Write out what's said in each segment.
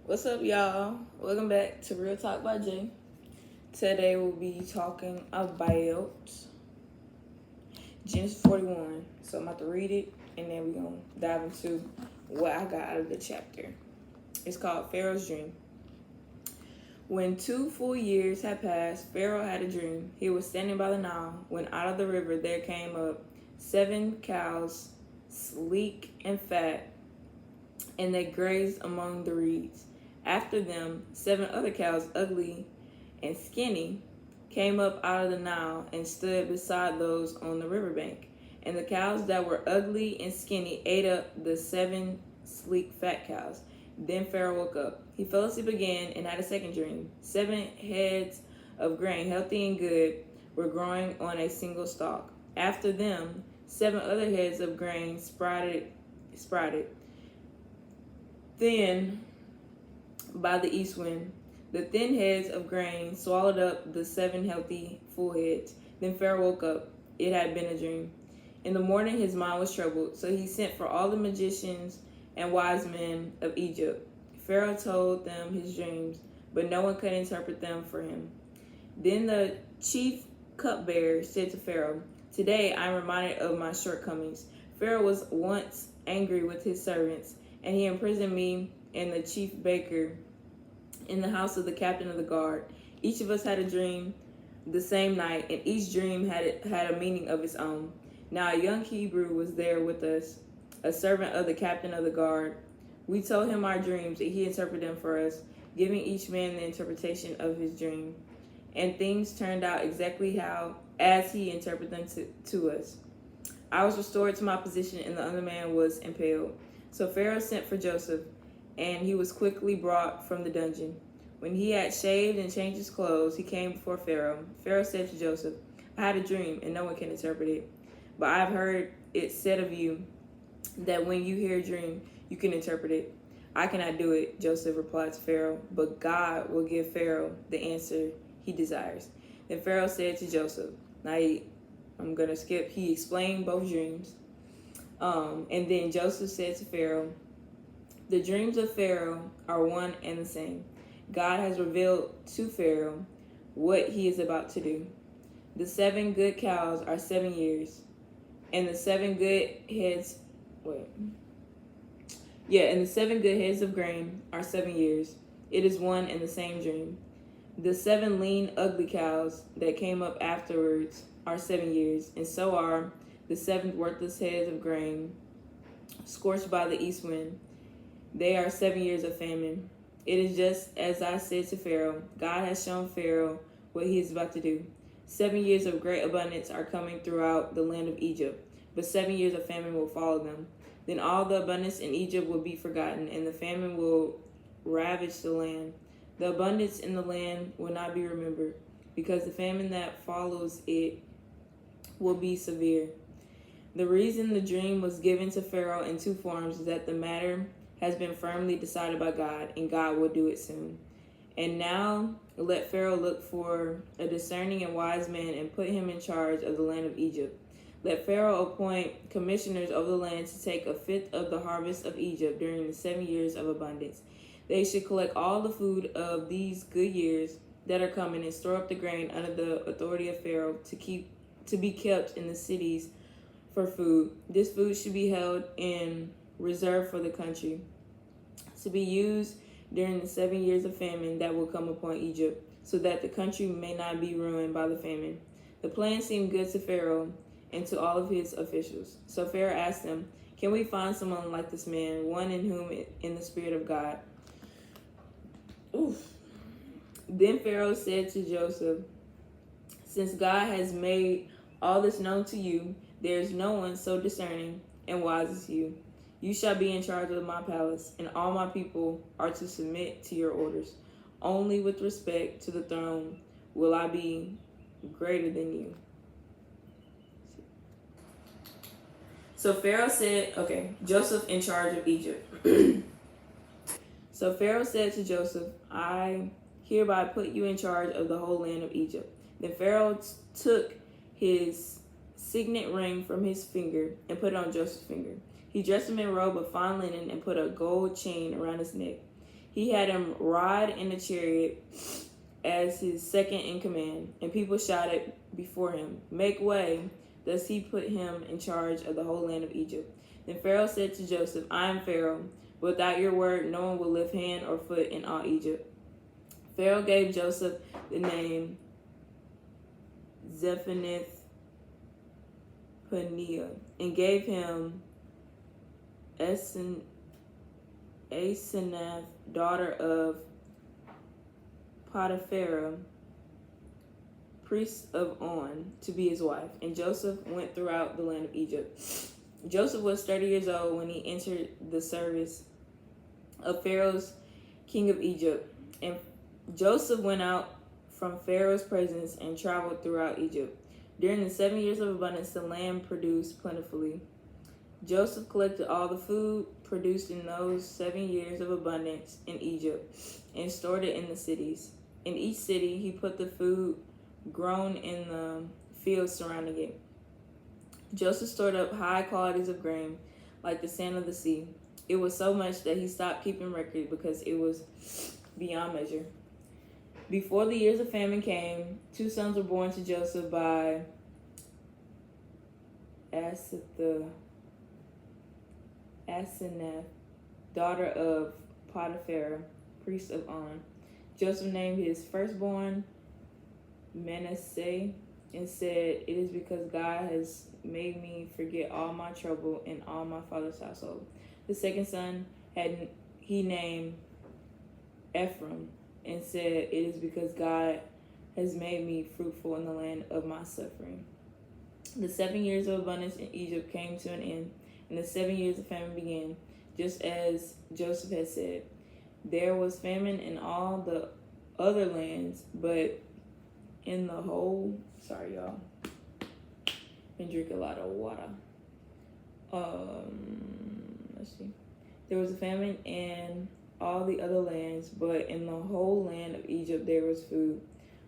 What's up, y'all? Welcome back to Real Talk by Jay. Today we'll be talking about Genesis 41. So I'm about to read it and then we're going to dive into what I got out of the chapter. It's called Pharaoh's Dream. When 2 full years had passed, Pharaoh had a dream. He was standing by the Nile when out of the river there came up 7 cows, sleek and fat, and they grazed among the reeds. After them, 7 other cows, ugly and skinny, came up out of the Nile and stood beside those on the riverbank. And the cows that were ugly and skinny ate up the 7 sleek fat cows. Then Pharaoh woke up. He fell asleep again and had a second dream. 7 heads of grain, healthy and good, were growing on a single stalk. After them, 7 other heads of grain sprouted. Then, by the east wind, the thin heads of grain swallowed up the 7 healthy, full heads. Then Pharaoh woke up. It had been a dream. In the morning, his mind was troubled, so he sent for all the magicians and wise men of Egypt. Pharaoh told them his dreams, but no one could interpret them for him. Then the chief cupbearer said to Pharaoh, "Today I am reminded of my shortcomings. Pharaoh was once angry with his servants, and he imprisoned me and the chief baker in the house of the captain of the guard. Each of us had a dream the same night, and each dream had a meaning of its own. Now a young Hebrew was there with us, a servant of the captain of the guard. We told him our dreams, and he interpreted them for us, giving each man the interpretation of his dream. And things turned out exactly as he interpreted them to us. I was restored to my position, and the other man was impaled. So Pharaoh sent for Joseph, and he was quickly brought from the dungeon. When he had shaved and changed his clothes, he came before Pharaoh. Pharaoh said to Joseph, "I had a dream, and no one can interpret it. But I have heard it said of you that when you hear a dream, you can interpret it. I cannot do it," Joseph replied to Pharaoh, "but God will give Pharaoh the answer he desires." Then Pharaoh said to Joseph, I'm going to skip, he explained both dreams. And then Joseph said to Pharaoh, "The dreams of Pharaoh are one and the same. God has revealed to Pharaoh what he is about to do. The 7 good cows are 7 years, and the 7 good heads, and the 7 good heads of grain are 7 years. It is one and the same dream. The 7 lean, ugly cows that came up afterwards are 7 years, and so are the 7 worthless heads of grain scorched by the east wind. They are 7 years of famine. It is just as I said to Pharaoh. God has shown Pharaoh what he is about to do. 7 years of great abundance are coming throughout the land of Egypt, but 7 years of famine will follow them. Then all the abundance in Egypt will be forgotten, and the famine will ravage the land. The abundance in the land will not be remembered, because the famine that follows it will be severe." The reason the dream was given to Pharaoh in 2 forms is that the matter has been firmly decided by God, and God will do it soon. And now let Pharaoh look for a discerning and wise man and put him in charge of the land of Egypt. Let Pharaoh appoint commissioners over the land to take 1/5 of the harvest of Egypt during the 7 years of abundance. They should collect all the food of these good years that are coming and store up the grain under the authority of Pharaoh to be kept in the cities for food. This food should be held in reserve for the country, to be used during the 7 years of famine that will come upon Egypt, so that the country may not be ruined by the famine. The plan seemed good to Pharaoh and to all of his officials. So Pharaoh asked them, "Can we find someone like this man, one in whom in the spirit of God?" Oof. Then Pharaoh said to Joseph, "Since God has made all this known to you, there is no one so discerning and wise as you. You shall be in charge of my palace, and all my people are to submit to your orders. Only with respect to the throne will I be greater than you." So Pharaoh said, Joseph in charge of Egypt. So Pharaoh said to Joseph, "I hereby put you in charge of the whole land of Egypt." Then Pharaoh took his signet ring from his finger and put it on Joseph's finger. He dressed him in a robe of fine linen and put a gold chain around his neck. He had him ride in a chariot as his second in command, and people shouted before him, "Make way!" Thus he put him in charge of the whole land of Egypt. Then Pharaoh said to Joseph, "I am Pharaoh. Without your word, no one will lift hand or foot in all Egypt." Pharaoh gave Joseph the name Zephanath-Paneah and gave him Asenath, daughter of Potiphera, priest of On, to be his wife. And Joseph went throughout the land of Egypt. Joseph was 30 years old when he entered the service of Pharaoh's king of Egypt. And Joseph went out from Pharaoh's presence and traveled throughout Egypt. During the 7 years of abundance, the land produced plentifully. Joseph collected all the food produced in those 7 years of abundance in Egypt and stored it in the cities. In each city, he put the food grown in the fields surrounding it. Joseph stored up high qualities of grain, like the sand of the sea. It was so much that he stopped keeping record because it was beyond measure. Before the years of famine came, 2 sons were born to Joseph by Asenath, daughter of Potiphera, priest of On. Joseph named his firstborn Manasseh and said, "It is because God has made me forget all my trouble and all my father's household." The second son he named Ephraim and said, "It is because God has made me fruitful in the land of my suffering." The 7 years of abundance in Egypt came to an end, and the 7 years of famine began, just as Joseph had said. There was famine in all the other lands, but in the whole... Sorry, y'all. Been drinking a lot of water. Let's see. There was a famine in all the other lands, but in the whole land of Egypt there was food.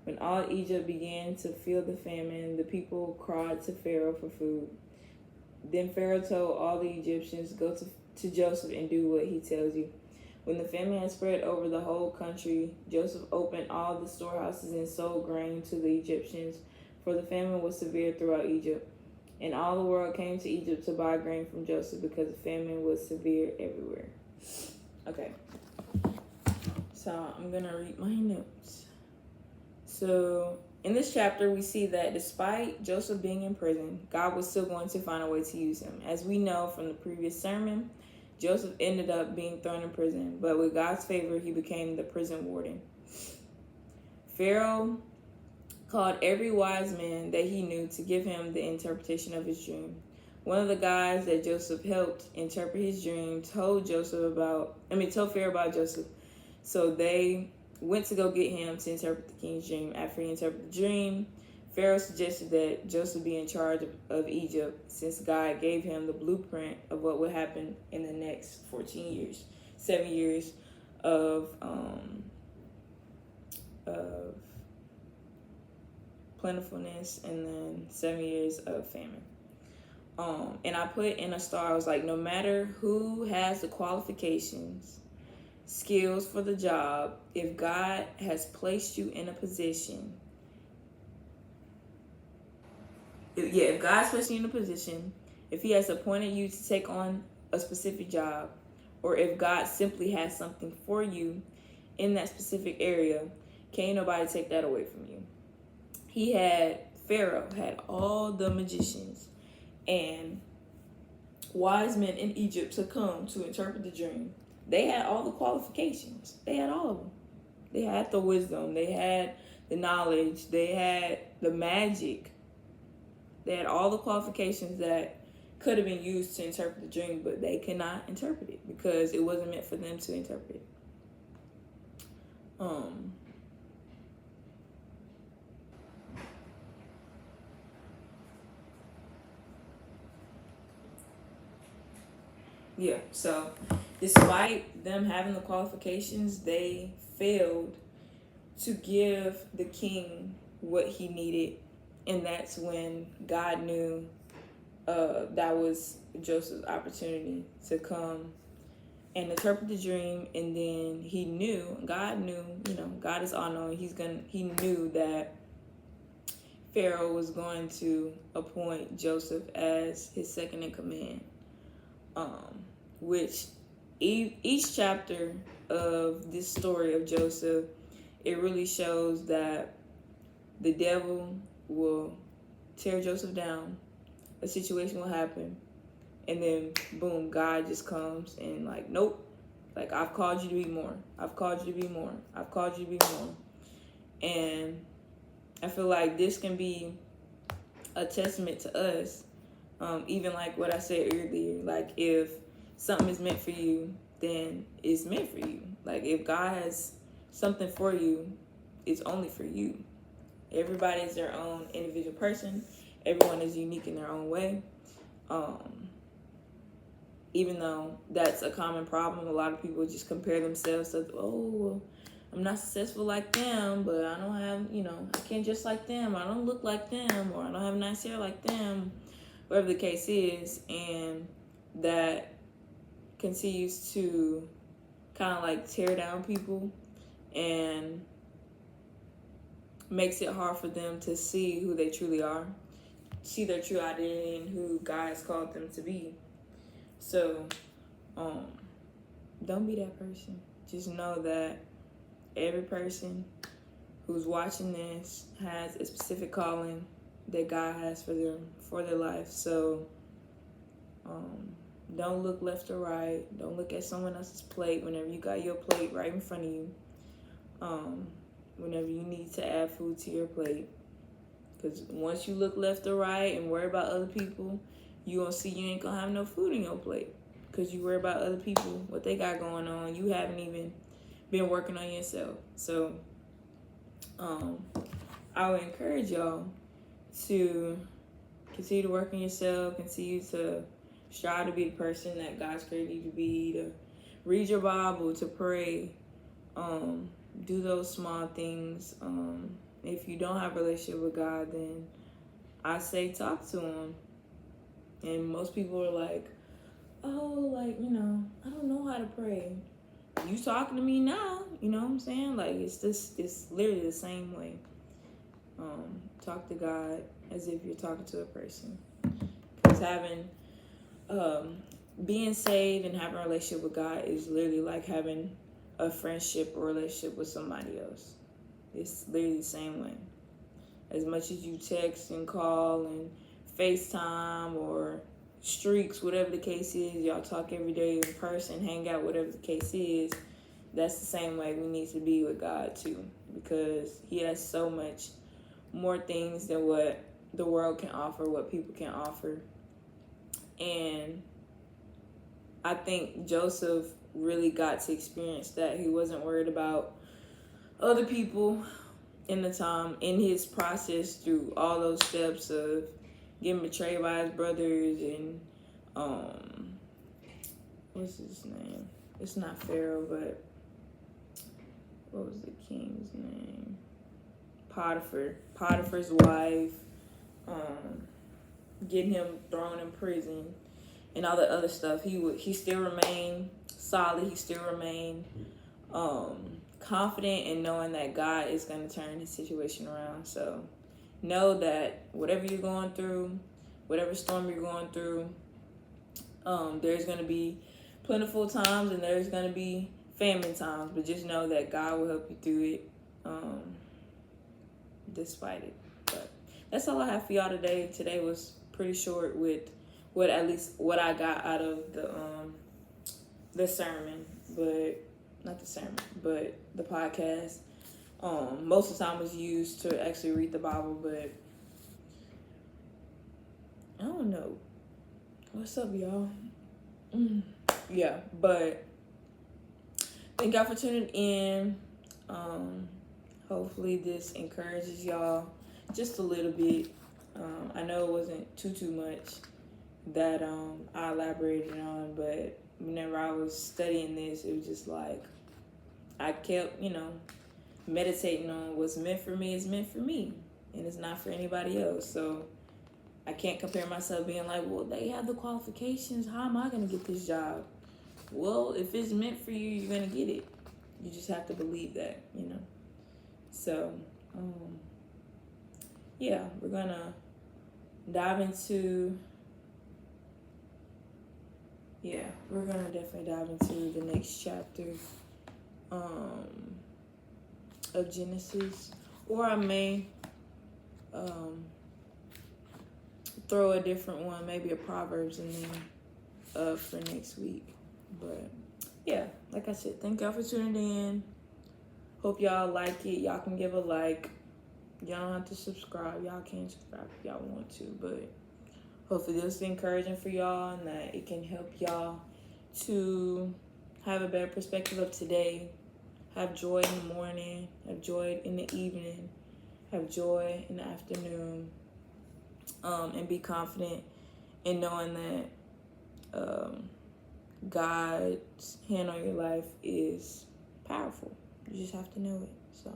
When all Egypt began to feel the famine, the people cried to Pharaoh for food. Then Pharaoh told all the Egyptians, "Go to Joseph and do what he tells you." When the famine had spread over the whole country, Joseph opened all the storehouses and sold grain to the Egyptians, for the famine was severe throughout Egypt. And all the world came to Egypt to buy grain from Joseph because the famine was severe everywhere. Okay. So I'm going to read my notes. So in this chapter, we see that despite Joseph being in prison, God was still going to find a way to use him. As we know from the previous sermon, Joseph ended up being thrown in prison, but with God's favor, he became the prison warden. Pharaoh called every wise man that he knew to give him the interpretation of his dream. One of the guys that Joseph helped interpret his dream told Pharaoh about Joseph. So they went to go get him to interpret the king's dream. After he interpreted the dream, Pharaoh suggested that Joseph be in charge of Egypt, since God gave him the blueprint of what would happen in the next 14 years, 7 years of plentifulness, and then 7 years of famine. And I put in a star, I was like, no matter who has the qualifications, skills for the job, if God has placed you in a position, if God's placed you in a position, if he has appointed you to take on a specific job, or if God simply has something for you in that specific area, can't nobody take that away from you. Pharaoh had all the magicians and wise men in Egypt to come to interpret the dream. They had all the qualifications. They had all of them. They had the wisdom. They had the knowledge. They had the magic. They had all the qualifications that could have been used to interpret the dream, but they could not interpret it because it wasn't meant for them to interpret it. Yeah, so despite them having the qualifications, they failed to give the king what he needed. And that's when God knew that was Joseph's opportunity to come and interpret the dream. And then he knew, God knew, God is all knowing. He knew that Pharaoh was going to appoint Joseph as his second in command. Which each chapter of this story of Joseph, it really shows that the devil will tear Joseph down, a situation will happen, and then boom, God just comes and like, nope, like, I've called you to be more. I've called you to be more. I've called you to be more. And I feel like this can be a testament to us. Even like what I said earlier, like, if something is meant for you, then it's meant for you. Like, if God has something for you, it's only for you. Everybody is their own individual person. Everyone is unique in their own way. Even though that's a common problem, a lot of people just compare themselves to, oh, I'm not successful like them, but I don't have, I can't dress like them, I don't look like them, or I don't have nice hair like them, whatever the case is. And that continues to kind of like tear down people and makes it hard for them to see who they truly are, see their true identity and who God has called them to be. So, don't be that person. Just know that every person who's watching this has a specific calling that God has for them, for their life. So, don't look left or right. Don't look at someone else's plate whenever you got your plate right in front of you. Whenever you need to add food to your plate. Because once you look left or right and worry about other people, you gonna see you ain't gonna have no food in your plate. Because you worry about other people, what they got going on. You haven't even been working on yourself. So, I would encourage y'all to continue to work on yourself, continue to strive to be the person that God's created you to be, to read your Bible, to pray, do those small things. If you don't have a relationship with God, then I say talk to him. And most people are like, oh, like, I don't know how to pray. You talking to me now, you know what I'm saying? Like, it's literally the same way. Talk to God as if you're talking to a person. Because being saved and having a relationship with God is literally like having a friendship or relationship with somebody else. It's literally the same way. As much as you text and call and FaceTime or streaks, whatever the case is, y'all talk every day in person, hang out, whatever the case is, that's the same way we need to be with God too. Because he has so much more things than what the world can offer, what people can offer. And I think Joseph really got to experience that. He wasn't worried about other people in his process through all those steps of getting betrayed by his brothers and what's his name? It's not Pharaoh, but what was the king's name? Potiphar's wife, getting him thrown in prison and all the other stuff. He still remained solid. He still remained confident in knowing that God is going to turn his situation around. So know that whatever you're going through, whatever storm you're going through, there's going to be plentiful times and there's going to be famine times, but just know that God will help you through it, despite it. But that's all I have for y'all today. Today was pretty short with what I got out of the sermon, but not the sermon, but the podcast. Most of the time was used to actually read the Bible, but I don't know. What's up, y'all? Yeah, but thank y'all for tuning in. Hopefully this encourages y'all just a little bit. I know it wasn't too much that I elaborated on, but whenever I was studying this, it was just like I kept, meditating on what's meant for me is meant for me, and it's not for anybody else. So I can't compare myself being like, well, they have the qualifications. How am I going to get this job? well, if it's meant for you, you're gonna get it. You just have to believe that, you know. So, yeah, we're gonna dive into. Yeah, we're gonna definitely dive into the next chapter of Genesis, or I may throw a different one, maybe a Proverbs in there for next week. But yeah, like I said, thank y'all for tuning in. Hope y'all like it. Y'all can give a like. Y'all don't have to subscribe. Y'all can subscribe if y'all want to, but hopefully this is encouraging for y'all and that it can help y'all to have a better perspective of today. Have joy in the morning, have joy in the evening, have joy in the afternoon, and be confident in knowing that God's hand on your life is powerful. You just have to know it. So